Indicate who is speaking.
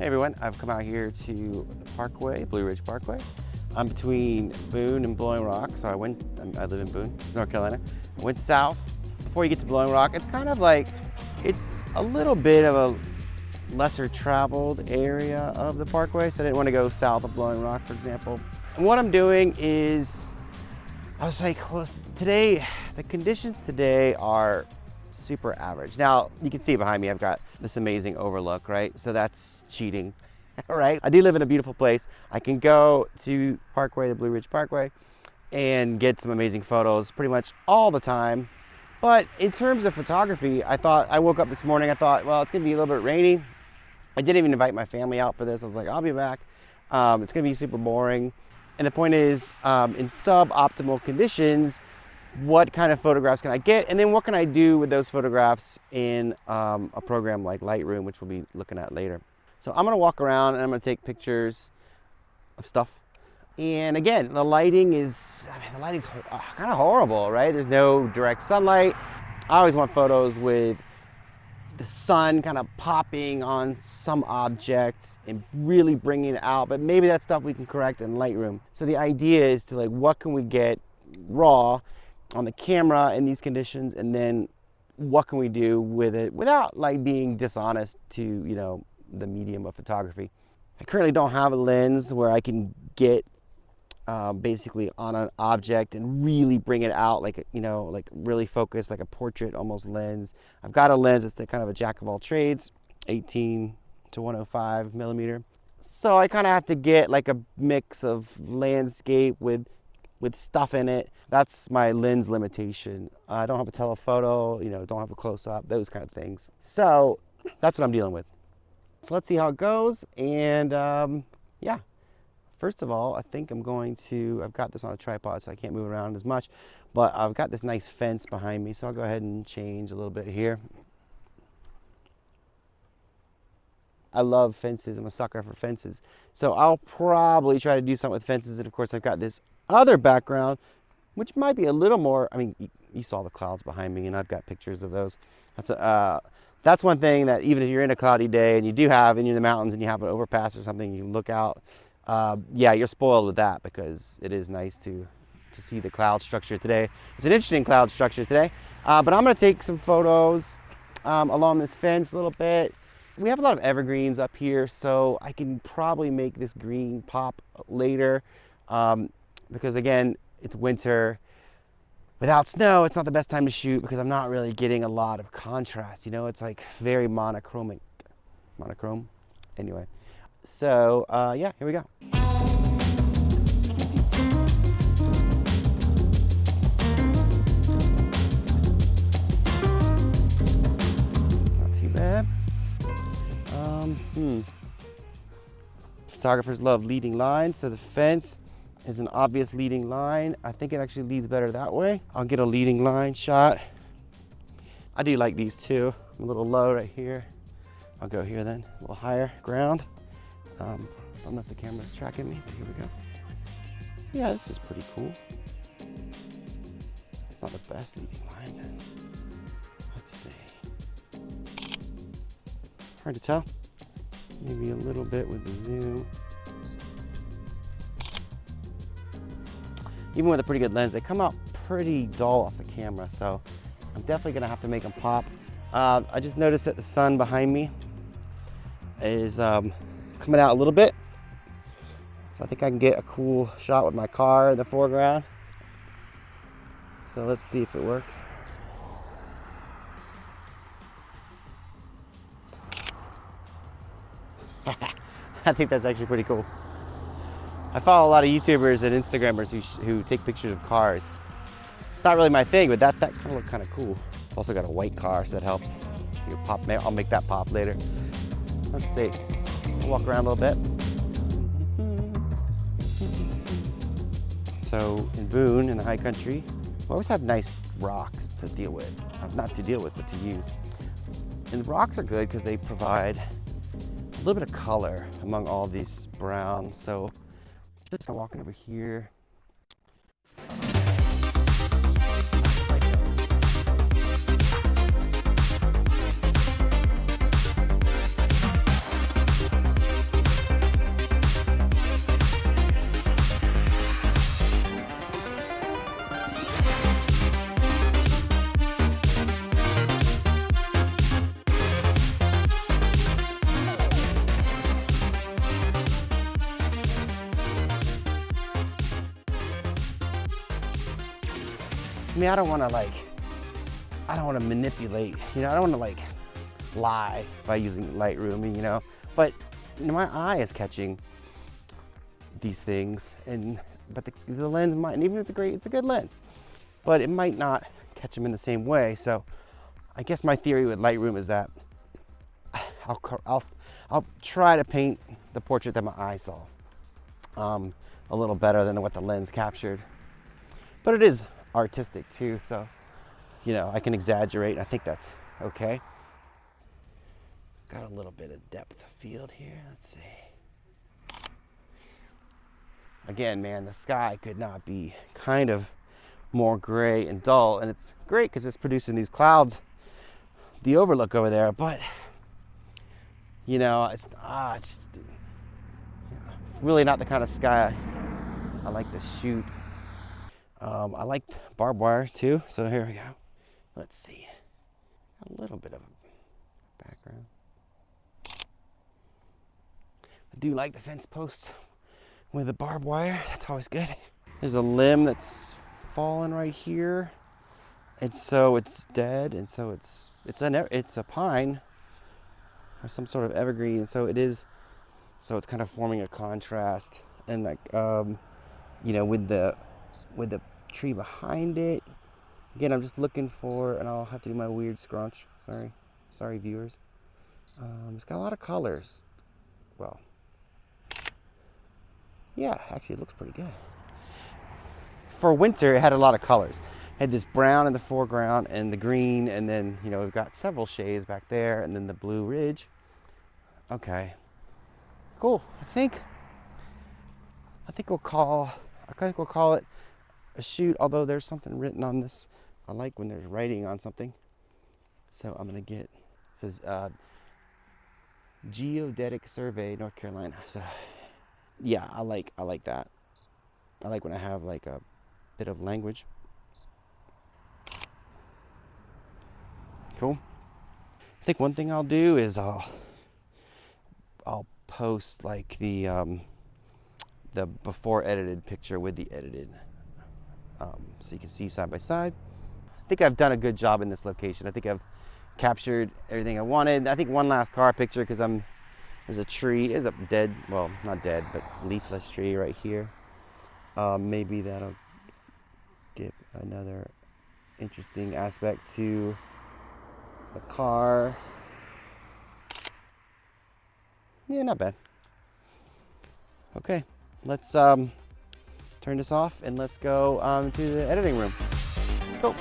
Speaker 1: Hey everyone, I've come out here to the Parkway, Blue Ridge Parkway. I'm between Boone and Blowing Rock, so I live in Boone, North Carolina. I went south. Before you get to Blowing Rock, it's kind of like, it's a little bit of a lesser traveled area of the Parkway, so I didn't want to go south of Blowing Rock, for example. And what I'm doing is, I was like, well, today, the conditions today are super average. Now, you can see behind me, I've got this amazing overlook, right? So that's cheating, right? I do live in a beautiful place. I can go to Parkway, the Blue Ridge Parkway, and get some amazing photos pretty much all the time. But in terms of photography, I woke up this morning, I thought, well, it's gonna be a little bit rainy. I didn't even invite my family out for this. I was like, I'll be back. It's gonna be super boring. And the point is, in suboptimal conditions, what kind of photographs can I get? And then what can I do with those photographs in a program like Lightroom, which we'll be looking at later. So I'm gonna walk around and I'm gonna take pictures of stuff. And again, the lighting's kind of horrible, right? There's no direct sunlight. I always want photos with the sun kind of popping on some object and really bringing it out, but maybe that's stuff we can correct in Lightroom. So the idea is to, like, what can we get raw on the camera in these conditions, and then what can we do with it without like being dishonest to, you know, the medium of photography. I currently don't have a lens where I can get basically on an object and really bring it out, like, you know, like really focus, like a portrait almost lens. I've got a lens that's the kind of a jack of all trades, 18 to 105 millimeter. So I kind of have to get like a mix of landscape with stuff in it. That's my lens limitation. I don't have a telephoto, you know, don't have a close-up, those kind of things. So that's what I'm dealing with. So let's see how it goes. And yeah, first of all, I think I've got this on a tripod, so I can't move around as much, but I've got this nice fence behind me, so I'll go ahead and change a little bit here. I love fences. I'm a sucker for fences. So I'll probably try to do something with fences. And of course, I've got this other background, which might be a little more, I mean, you saw the clouds behind me, and I've got pictures of those. That's one thing that even if you're in a cloudy day and you're in the mountains and you have an overpass or something, you can look out. Yeah, you're spoiled with that, because it is nice to see the cloud structure today. It's an interesting cloud structure today. But I'm gonna take some photos along this fence a little bit. We have a lot of evergreens up here, so I can probably make this green pop later. Because again, it's winter. Without snow, it's not the best time to shoot because I'm not really getting a lot of contrast. You know, it's like very monochrome. Anyway, so yeah, here we go. Not too bad. Photographers love leading lines, so the fence is an obvious leading line. I think it actually leads better that way. I'll get a leading line shot. I do like these too. I'm a little low right here. I'll go here then, a little higher ground. I don't know if the camera's tracking me, but here we go. Yeah, this is pretty cool. It's not the best leading line, but let's see. Hard to tell. Maybe a little bit with the zoom. Even with a pretty good lens, they come out pretty dull off the camera, so I'm definitely gonna have to make them pop. I just noticed that the sun behind me is coming out a little bit, so I think I can get a cool shot with my car in the foreground. So let's see if it works. I think that's actually pretty cool. I follow a lot of YouTubers and Instagrammers who take pictures of cars. It's not really my thing, but that kind of looked kind of cool. Also got a white car, so that helps. I'll make that pop later. Let's see. I'll walk around a little bit. So in Boone, in the high country, we always have nice rocks to deal with. Not to deal with, but to use. And the rocks are good because they provide a little bit of color among all these browns. So just walking over here. I mean, I don't want to manipulate, you know, I don't want to like lie by using Lightroom, you know, but you know, my eye is catching these things, but the lens might, and even if it's a good lens, but it might not catch them in the same way. So I guess my theory with Lightroom is that I'll try to paint the portrait that my eye saw a little better than what the lens captured. But it is artistic too, so you know, I can exaggerate. I think that's okay. Got a little bit of depth of field here. Let's see. Again, man, the sky could not be kind of more gray and dull, and it's great because it's producing these clouds, the overlook over there, but you know, it's really not the kind of sky I like to shoot. I like barbed wire too, so here we go. Let's see. A little bit of a background. I do like the fence posts with the barbed wire. That's always good. There's a limb that's fallen right here, and so it's dead, and so it's a pine or some sort of evergreen, and so it's kind of forming a contrast, and like you know, with the tree behind it. Again, I'm just looking for, and I'll have to do my weird scrunch. Sorry viewers. It's got a lot of colors. Well, yeah, actually it looks pretty good. For winter, it had a lot of colors. It had this brown in the foreground and the green, and then, you know, we've got several shades back there, and then the Blue Ridge. Okay, cool. I think we'll call it a shoot, although there's something written on this. I like when there's writing on something. So I'm gonna it says Geodetic Survey, North Carolina. So yeah, I like that. I like when I have like a bit of language. Cool. I think one thing I'll do is I'll post like the before edited picture with the edited, so you can see side by side. I think I've done a good job in this location. I think I've captured everything I wanted. I think one last car picture, because there's a tree, is a dead, well, not dead, but leafless tree right here. Maybe that'll give another interesting aspect to the car. Yeah, not bad. Okay, let's turn this off and let's go to the editing room. Cool.